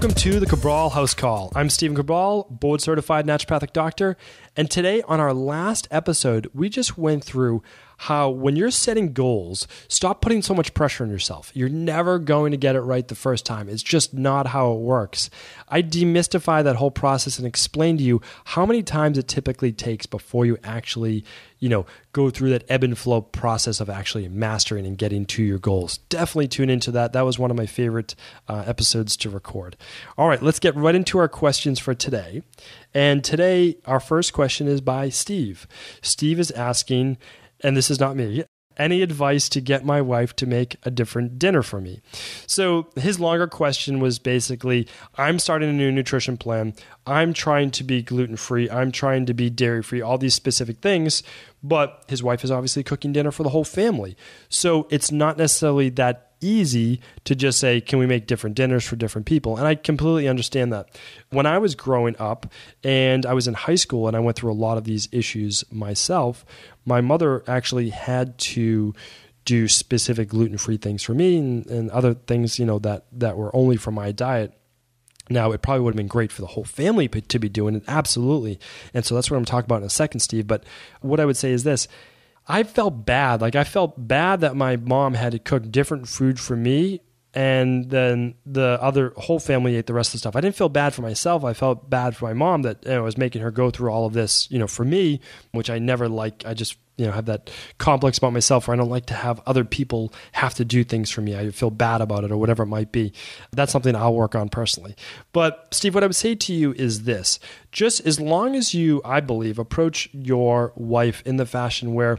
Welcome to the Cabral House Call. I'm Stephen Cabral, board-certified naturopathic doctor, and today on our last episode, we just went through how when you're setting goals, stop putting so much pressure on yourself. You're never going to get it right the first time. It's just not how it works. I demystify that whole process and explain to you how many times it typically takes before you actually, go through that ebb and flow process of actually mastering and getting to your goals. Definitely tune into that. That was one of my favorite episodes to record. All right, let's get right into our questions for today. And today, our first question is by Steve. Steve is asking, and this is not me, any advice to get my wife to make a different dinner for me? So his longer question was basically, I'm starting a new nutrition plan. I'm trying to be gluten-free. I'm trying to be dairy-free, all these specific things. But his wife is obviously cooking dinner for the whole family. So it's not necessarily that easy to just say, can we make different dinners for different people? And I completely understand that. When I was growing up and I was in high school and I went through a lot of these issues myself, my mother actually had to do specific gluten-free things for me and other things, that were only for my diet. Now, it probably would have been great for the whole family to be doing it, absolutely. And so that's what I'm talking about in a second, Steve. But what I would say is this. I felt bad. I felt bad that my mom had to cook different food for me and then the other whole family ate the rest of the stuff. I didn't feel bad for myself. I felt bad for my mom that I was making her go through all of this, for me, which I never like. I just, have that complex about myself where I don't like to have other people have to do things for me. I feel bad about it or whatever it might be. That's something I'll work on personally. But Steve, what I would say to you is this. Just as long as you, I believe, approach your wife in the fashion where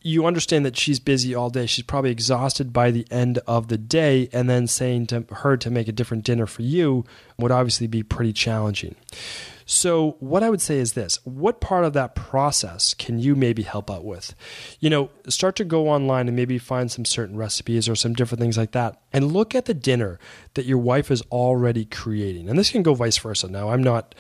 you understand that she's busy all day. She's probably exhausted by the end of the day, and then saying to her to make a different dinner for you would obviously be pretty challenging. So what I would say is this. What part of that process can you maybe help out with? Start to go online and maybe find some certain recipes or some different things like that, and look at the dinner that your wife is already creating. And this can go vice versa. Now, I'm not,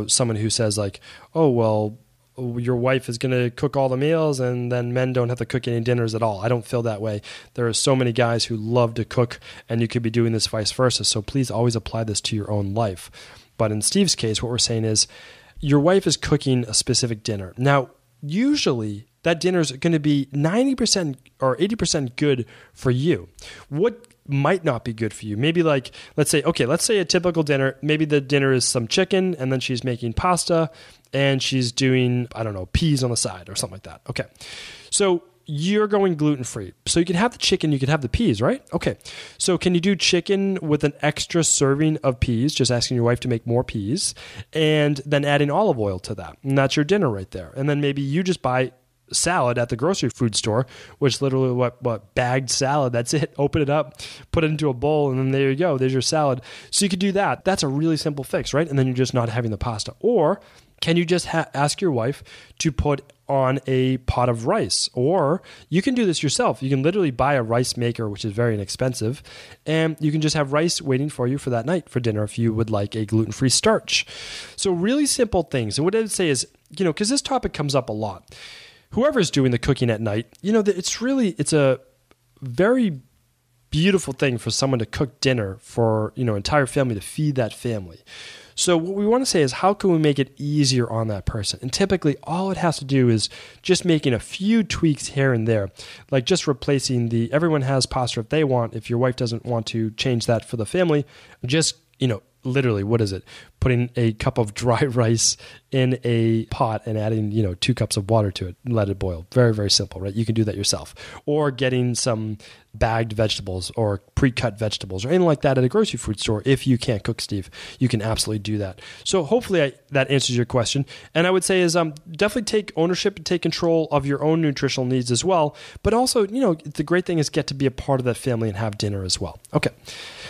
someone who says like, oh, well, your wife is going to cook all the meals and then men don't have to cook any dinners at all. I don't feel that way. There are so many guys who love to cook, and you could be doing this vice versa. So please always apply this to your own life. But in Steve's case, what we're saying is your wife is cooking a specific dinner. Now, usually that dinner is going to be 90% or 80% good for you. What might not be good for you? Maybe let's say a typical dinner, maybe the dinner is some chicken and then she's making pasta and she's doing, peas on the side or something like that. Okay. So you're going gluten-free. So you can have the chicken, you can have the peas, right? Okay. So can you do chicken with an extra serving of peas, just asking your wife to make more peas, and then adding olive oil to that? And that's your dinner right there. And then maybe you just buy salad at the grocery food store, which literally what bagged salad, that's it. Open it up, put it into a bowl, and then there you go. There's your salad. So you could do that. That's a really simple fix, right? And then you're just not having the pasta. Or can you just ask your wife to put on a pot of rice? Or you can do this yourself. You can literally buy a rice maker, which is very inexpensive, and you can just have rice waiting for you for that night for dinner if you would like a gluten-free starch. So really simple things. And what I would say is, because this topic comes up a lot, whoever's doing the cooking at night, it's a very beautiful thing for someone to cook dinner for, entire family, to feed that family. So what we want to say is, how can we make it easier on that person? And typically all it has to do is just making a few tweaks here and there, like just replacing everyone has pasta if they want. If your wife doesn't want to change that for the family, just, literally, what is it? Putting a cup of dry rice in a pot and adding, 2 cups of water to it and let it boil. Very, very simple, right? You can do that yourself. Or getting some bagged vegetables or pre-cut vegetables or anything like that at a grocery food store. If you can't cook, Steve, you can absolutely do that. So hopefully that answers your question. And I would say is definitely take ownership and take control of your own nutritional needs as well. But also, the great thing is get to be a part of that family and have dinner as well. Okay.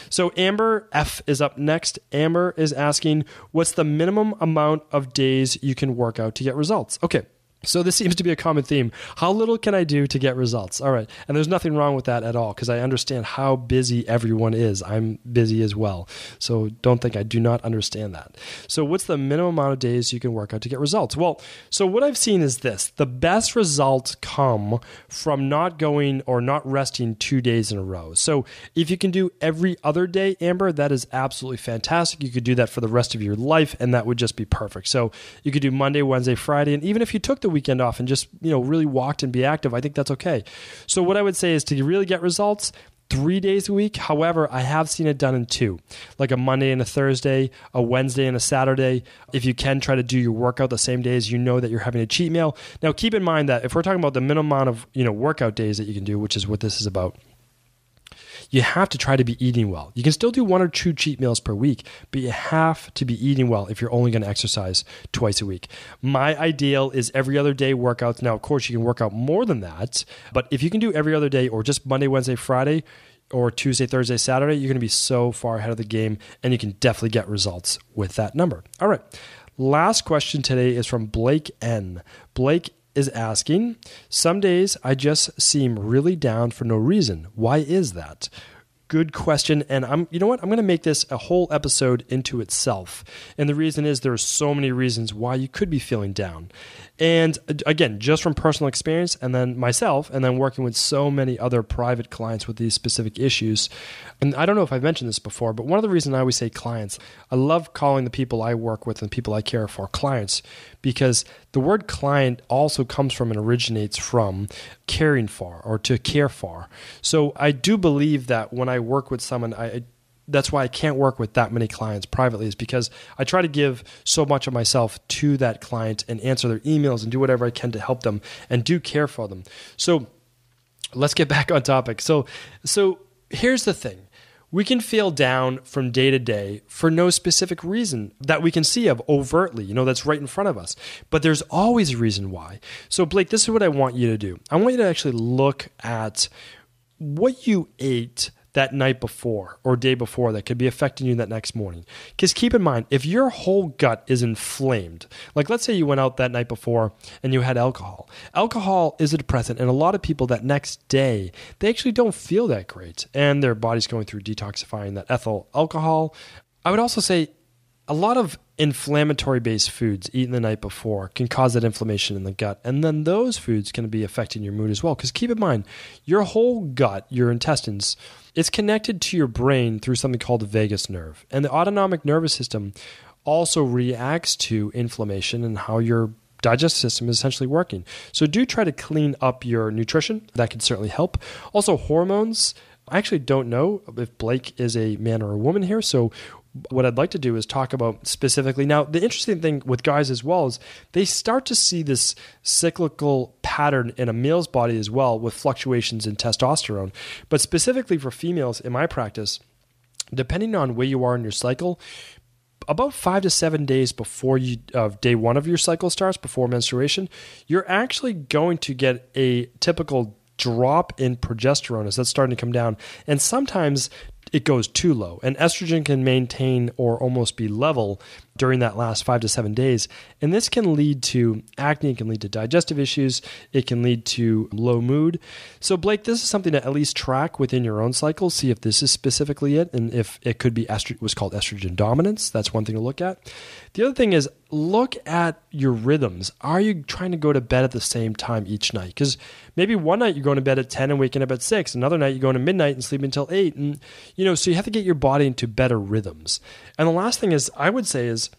So Amber F is up next. Amber is asking, what's the minimum amount of days you can work out to get results? Okay. So this seems to be a common theme. How little can I do to get results? All right. And there's nothing wrong with that at all because I understand how busy everyone is. I'm busy as well. So don't think I do not understand that. So what's the minimum amount of days you can work out to get results? Well, so what I've seen is this. The best results come from not going or not resting 2 days in a row. So if you can do every other day, Amber, that is absolutely fantastic. You could do that for the rest of your life and that would just be perfect. So you could do Monday, Wednesday, Friday, and even if you took the weekend off and just, really walked and be active, I think that's okay. So what I would say is to really get results, 3 days a week. However, I have seen it done in 2, like a Monday and a Thursday, a Wednesday and a Saturday. If you can try to do your workout the same days, you know that you're having a cheat meal. Now, keep in mind that if we're talking about the minimum amount of, workout days that you can do, which is what this is about, you have to try to be eating well. You can still do 1 or 2 cheat meals per week, but you have to be eating well if you're only going to exercise twice a week. My ideal is every other day workouts. Now, of course, you can work out more than that, but if you can do every other day or just Monday, Wednesday, Friday, or Tuesday, Thursday, Saturday, you're going to be so far ahead of the game, and you can definitely get results with that number. All right. Last question today is from Blake N. Blake is asking, some days I just seem really down for no reason. Why is that? Good question. And I'm going to make this a whole episode into itself. And the reason is there are so many reasons why you could be feeling down. And again, just from personal experience and then myself, and then working with so many other private clients with these specific issues. And I don't know if I've mentioned this before, but one of the reasons I always say clients, I love calling the people I work with and people I care for clients, because the word client also comes from and originates from caring for or to care for. So I do believe that when I work with someone, that's why I can't work with that many clients privately, is because I try to give so much of myself to that client and answer their emails and do whatever I can to help them and do care for them. So let's get back on topic. So here's the thing. We can feel down from day to day for no specific reason that we can see of overtly, that's right in front of us. But there's always a reason why. So Blake, this is what I want you to do. I want you to actually look at what you ate that night before or day before that could be affecting you that next morning. Because keep in mind, if your whole gut is inflamed, like let's say you went out that night before and you had alcohol. Alcohol is a depressant, and a lot of people that next day, they actually don't feel that great, and their body's going through detoxifying that ethyl alcohol. I would also say a lot of inflammatory-based foods eaten the night before can cause that inflammation in the gut. And then those foods can be affecting your mood as well. Because keep in mind, your whole gut, your intestines, it's connected to your brain through something called the vagus nerve. And the autonomic nervous system also reacts to inflammation and how your digestive system is essentially working. So do try to clean up your nutrition. That can certainly help. Also, hormones. I actually don't know if Blake is a man or a woman here. So what I'd like to do is talk about specifically. Now, the interesting thing with guys as well is they start to see this cyclical pattern in a male's body as well with fluctuations in testosterone. But specifically for females, in my practice, depending on where you are in your cycle, about 5 to 7 days before day 1 of your cycle starts, before menstruation, you're actually going to get a typical drop in progesterone as that's starting to come down. And sometimes it goes too low, and estrogen can maintain or almost be level during that last 5 to 7 days. And this can lead to acne, it can lead to digestive issues, it can lead to low mood. So Blake, this is something to at least track within your own cycle, see if this is specifically it, and if it could be what's called estrogen dominance. That's one thing to look at. The other thing is look at your rhythms. Are you trying to go to bed at the same time each night? Because maybe one night you're going to bed at 10 and waking up at 6. Another night you're going to midnight and sleeping until 8. And so you have to get your body into better rhythms. And the last thing is, I would say, is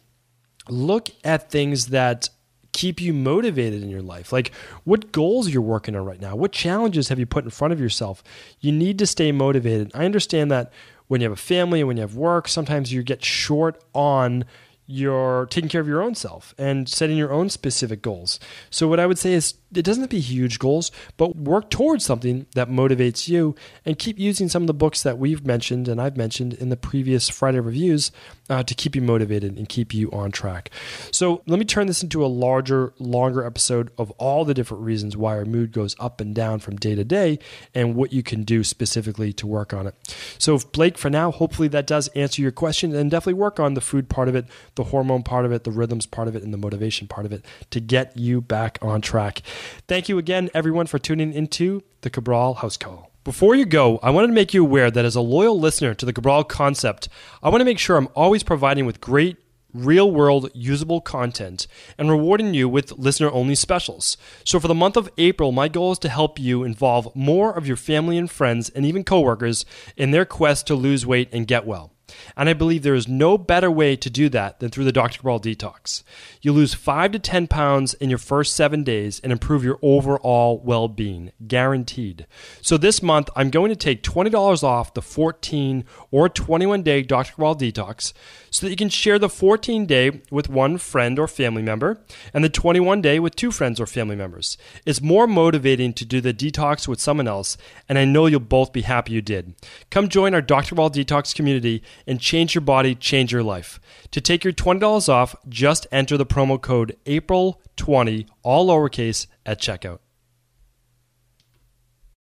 look at things that keep you motivated in your life. Like what goals you're working on right now. What challenges have you put in front of yourself? You need to stay motivated. I understand that when you have a family and when you have work, sometimes you get short on you're taking care of your own self and setting your own specific goals. So what I would say is it doesn't have to be huge goals, but work towards something that motivates you and keep using some of the books that we've mentioned and I've mentioned in the previous Friday reviews to keep you motivated and keep you on track. So let me turn this into a longer episode of all the different reasons why our mood goes up and down from day to day and what you can do specifically to work on it. So Blake, for now, hopefully that does answer your question, and definitely work on the food part of it. the hormone part of it, the rhythms part of it, and the motivation part of it to get you back on track. Thank you again, everyone, for tuning into the Cabral House Call. Before you go, I wanted to make you aware that as a loyal listener to the Cabral concept, I want to make sure I'm always providing with great real-world usable content and rewarding you with listener-only specials. So for the month of April, my goal is to help you involve more of your family and friends and even coworkers in their quest to lose weight and get well. And I believe there is no better way to do that than through the Dr. Cabral Detox. You lose 5 to 10 pounds in your first 7 days and improve your overall well-being, guaranteed. So this month, I'm going to take $20 off the 14 or 21-day Dr. Cabral Detox so that you can share the 14-day with one friend or family member and the 21-day with 2 friends or family members. It's more motivating to do the detox with someone else, and I know you'll both be happy you did. Come join our Dr. Cabral Detox community and change your body, change your life. To take your $20 off, just enter the promo code APRIL20, all lowercase, at checkout.